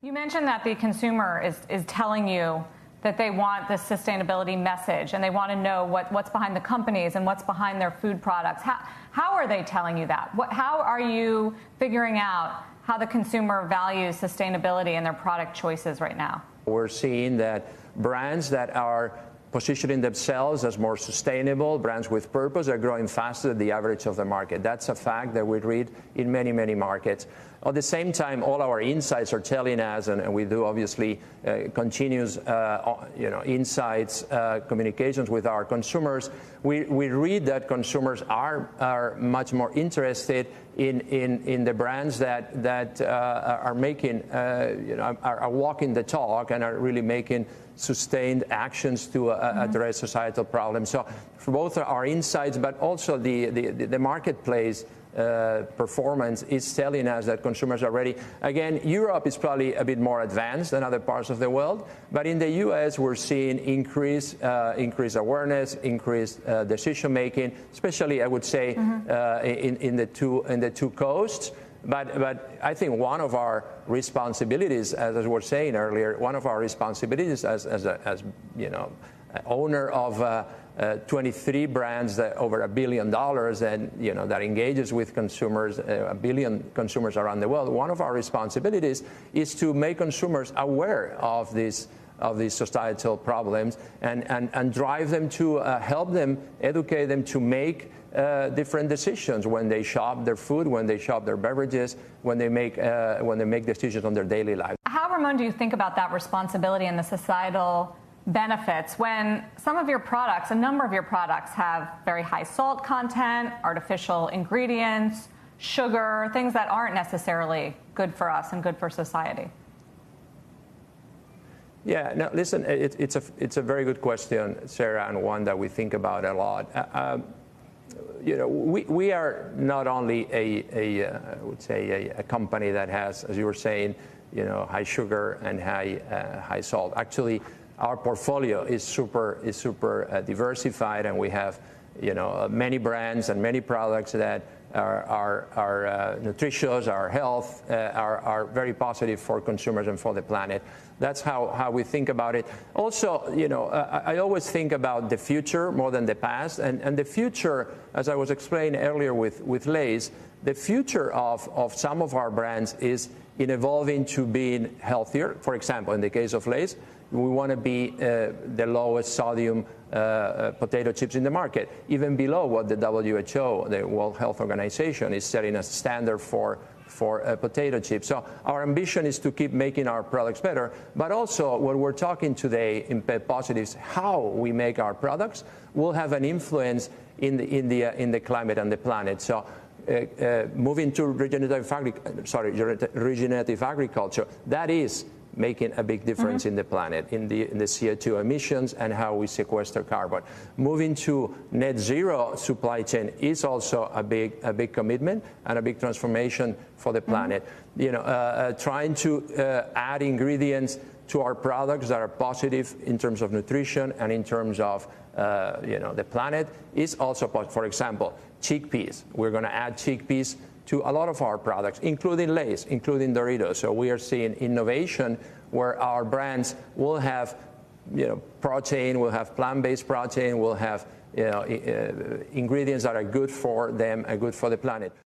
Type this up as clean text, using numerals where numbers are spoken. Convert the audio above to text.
You mentioned that the consumer is telling you that they want this sustainability message and they want to know what's behind the companies and what's behind their food products. How are they telling you that? How are you figuring out how the consumer values sustainability in their product choices right now? We're seeing that brands that are positioning themselves as more sustainable, brands with purpose, are growing faster than the average of the market. That's a fact that we read in many, many markets. At the same time, all our insights are telling us, and we do obviously continuous insights, communications with our consumers. We read that consumers are much more interested in the brands that are making, are walking the talk and are really making sustained actions to address societal problems. So for both our insights, but also the marketplace performance is telling us that consumers are ready. Again, Europe is probably a bit more advanced than other parts of the world, but in the U.S. we're seeing increased awareness, increased decision making, especially I would say in the two coasts. But I think one of our responsibilities, as we were saying earlier, one of our responsibilities as owner of 23 brands that over $1 billion and that engages with consumers, 1 billion consumers around the world. One of our responsibilities is to make consumers aware of these societal problems and drive them to help them, educate them to make different decisions when they shop their food, when they shop their beverages, when they make decisions on their daily life. How, Ramon, do you think about that responsibility and the societal benefits when some of your products, a number of your products, have very high salt content, artificial ingredients, sugar, things that aren't necessarily good for us and good for society? Yeah, no, listen, it's a very good question, Sara, and one that we think about a lot. We are not only I would say a company that has, as you were saying, high sugar and high salt. Actually, our portfolio is super diversified, and we have many brands and many products that are nutritious, are health, are very positive for consumers and for the planet. That's how we think about it. Also, I always think about the future more than the past, and the future, as I was explaining earlier with Lay's, the future of some of our brands is in evolving to being healthier. For example, in the case of Lay's, we want to be the lowest sodium potato chips in the market, even below what the WHO, the World Health Organization, is setting as standard for potato chips. So our ambition is to keep making our products better, but also what we're talking today in Pep Positives, how we make our products will have an influence in the climate and the planet. So moving to regenerative agriculture, that is making a big difference in the planet, in the CO2 emissions and how we sequester carbon. Moving to net zero supply chain is also a big commitment and a big transformation for the planet. Trying to add ingredients to our products that are positive in terms of nutrition and in terms of the planet is also positive. For example, chickpeas. We're going to add chickpeas to a lot of our products, including Lay's, including Doritos. So we are seeing innovation where our brands will have protein, will have plant-based protein, will have ingredients that are good for them and good for the planet.